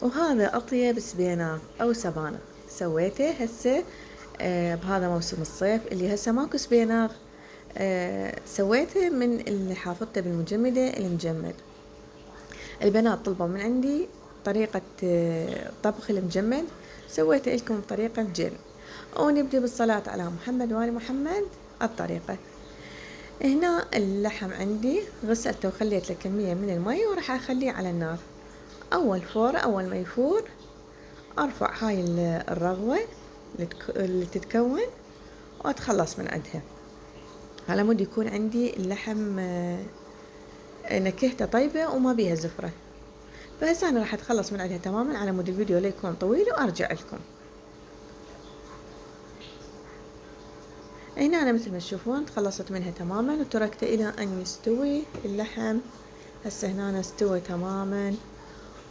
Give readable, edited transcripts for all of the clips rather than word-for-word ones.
وهذا أطيب سبيناغ أو سبانغ سويته هسه بهذا موسم الصيف اللي هسه ماكو سبيناغ. سويته من اللي حافظته بالمجمدة المجمد. البنات طلبوا من عندي طريقة طبخ المجمد، سويته لكم بطريقة جل. ونبدأ بالصلاة على محمد وآل محمد. الطريقة: هنا اللحم عندي غسلته وخليت له كمية من المي وراح أخليه على النار. أول ما يفور أرفع هاي الرغوة اللي تتكون وأتخلص من عندها على مود يكون عندي اللحم نكهته طيبة وما بيها زفرة. فهسه أنا راح أتخلص من عندها تماما على مود الفيديو لا يكون طويل وأرجع لكم. هنا أنا مثل ما تشوفون تخلصت منها تماما وتركته إلى أن يستوي اللحم. هسه هنا أنا استوى تماما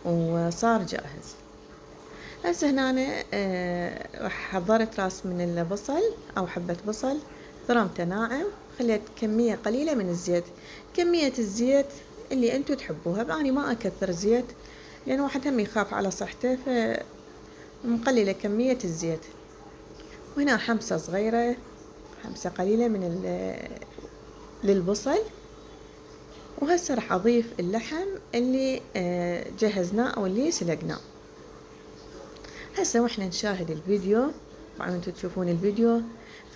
وصار جاهز. هسه هنا أنا راح حضرت راس من البصل أو حبة بصل، ثرمته ناعم، خليت كمية قليلة من الزيت، كمية الزيت اللي انتو تحبوها. أنا ما أكثر زيت لأن واحد هم يخاف على صحته، فمقللة كمية الزيت. وهنا حمسة صغيرة، حمسة قليلة من للبصل. وهسه راح أضيف اللحم اللي جهزناه أو اللي سلقناه. هسه واحنا نشاهد الفيديو، طبعا انتم تشوفون الفيديو،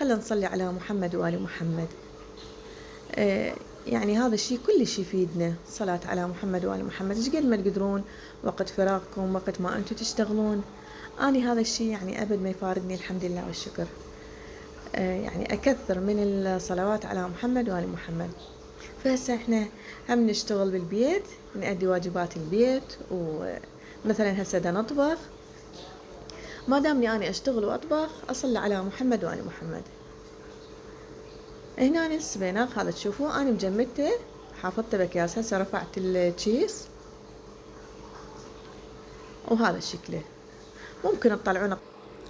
خلينا نصلي على محمد وآل محمد. يعني هذا الشيء كلش يفيدنا، صلاة على محمد وآل محمد. ايش قد ما تقدرون وقت فراغكم، وقت ما انتم تشتغلون، اني هذا الشيء يعني ابد ما يفارقني، الحمد لله والشكر. يعني اكثر من الصلوات على محمد وآل محمد. فهسه احنا هم نشتغل بالبيت، نأدي واجبات البيت، ومثلا هسه دا نطبخ، ما دامني أنا أشتغل وأطبخ أصلي على محمد وآل محمد. هنا السبيناغ هذا تشوفوه أنا مجمدته، حافظته بأكياس. هسه رفعت التشيز وهذا شكله. ممكن تطلعونه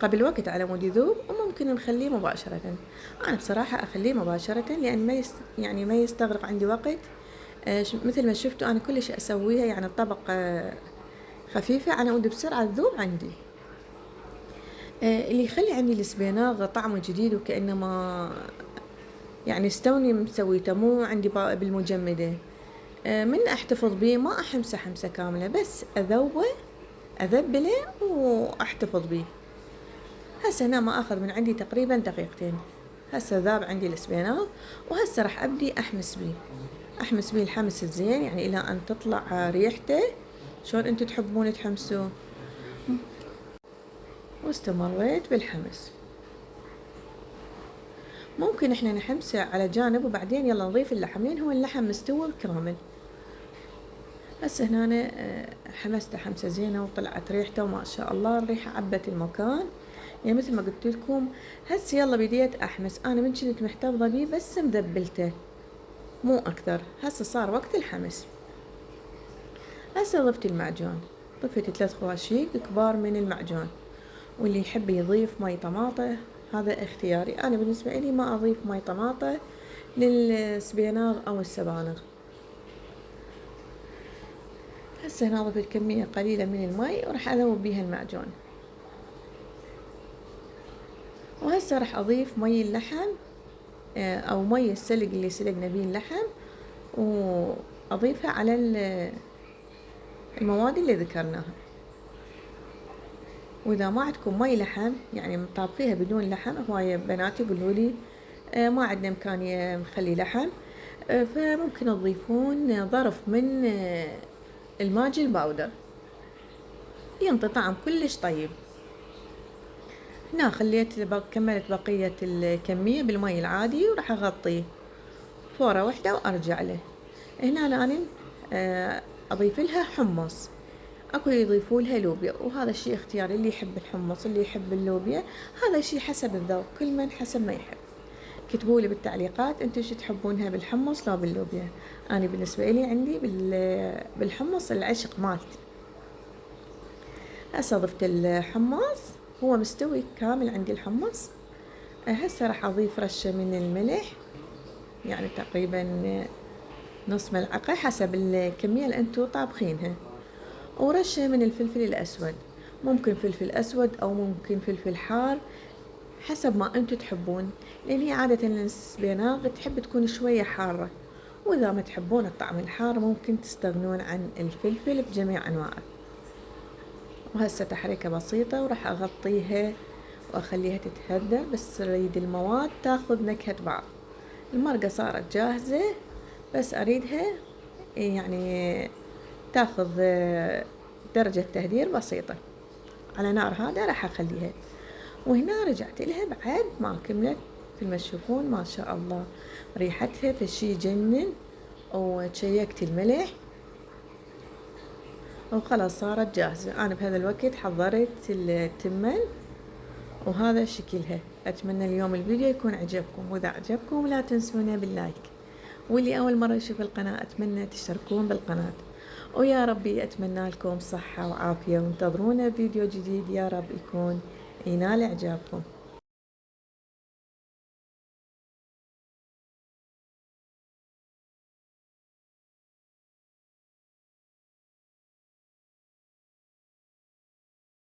قبل وقت على مود يذوب، وممكن نخليه مباشرة. أنا بصراحة أخليه مباشرة لأن يعني ما يستغرق عندي وقت. مثل ما شفتوا أنا كل شيء أسويها يعني الطبق خفيفة على مود بسرعة تذوب عندي. اللي يخلي عندي السبيناغ طعمه جديد وكأنما يعني استوني مسويته، مو عندي بالمجمدة. من احتفظ بيه ما احمسه حمسة كاملة، بس اذوبه اذبله واحتفظ بيه. هسه هنا ما اخذ من عندي تقريبا دقيقتين. هسه ذاب عندي السبيناغ، وهسه راح ابدي احمس بيه الحمس الزين، يعني الى ان تطلع ريحته شلون انتم تحبون تحمسوه. واستمريت بالحمس. ممكن احنا نحمسه على جانب وبعدين يلا نضيف اللحم لين هو اللحم مستوي كامل. هسه هنا أنا حمسته حمسة زينة وطلعت ريحته وما شاء الله الريحة عبت المكان. يعني مثل ما قلت لكم هسه يلا بديت احمس. انا من كنت محتفظة بيه بس مذبلته مو اكثر. هسه صار وقت الحمس. هسه ضفت المعجون، ضفت 3 خواشيق كبار من المعجون. واللي يحب يضيف مي طماطة هذا اختياري. انا بالنسبة لي ما اضيف مي طماطة للسبيناغ او السبانغ. هسه هنا ضفت كمية قليلة من المي وراح اذوب بيها المعجون. وهسه راح اضيف مي اللحم او مي السلق اللي سلقنا بيه اللحم، واضيفها على المواد اللي ذكرناها. واذا ما عندكم مي لحم يعني طابخيها بدون لحم، هواية بنات يقولوا لي ما عندنا امكانية نخلي لحم، فممكن تضيفون ظرف من الماجي الباودر، ينطي طعم كلش طيب. هنا كملت بقية الكمية بالمي العادي وراح اغطيه فورة واحدة وارجع له. هنا أنا اضيف لها حمص، اكو يضيفوا لها لوبيا، وهذا الشيء اختياري. اللي يحب الحمص، اللي يحب اللوبيا، هذا الشيء حسب الذوق، كل من حسب ما يحب. كتبوا لي بالتعليقات انتم شو تحبونها، بالحمص لو باللوبيا. انا بالنسبه لي عندي بالحمص العشق مالتي. هسه ضفت الحمص، هو مستوي كامل عندي الحمص. هسه راح اضيف رشه من الملح، يعني تقريبا نص ملعقه حسب الكميه اللي انتم طابخينها. ورشة من الفلفل الأسود، ممكن فلفل أسود أو ممكن فلفل حار حسب ما انتم تحبون، لأن هي عادة السبيناغ تحب تكون شوية حارة، وإذا ما تحبون الطعم الحار ممكن تستغنون عن الفلفل بجميع أنواعه. وهسه تحريكة بسيطة وراح أغطيها وأخليها تتهدى، بس أريد المواد تاخذ نكهة بعض. المرقة صارت جاهزة، بس أريدها يعني تاخذ درجة تهدير بسيطة على نار هادئة. راح أخليها، وهنا رجعت لها بعد ما كملت، مثل ما تشوفون ما شاء الله ريحتها فشي يجنن. وتشيكت الملح وخلاص صارت جاهزة. أنا بهذا الوقت حضرت التمن وهذا شكلها. أتمنى اليوم الفيديو يكون عجبكم، وإذا عجبكم لا تنسونا باللايك، واللي أول مرة يشوف القناة أتمنى تشتركون بالقناة. ويا ربي أتمنى لكم صحة وعافية، وانتظرونا فيديو جديد يا رب يكون ينال إعجابكم.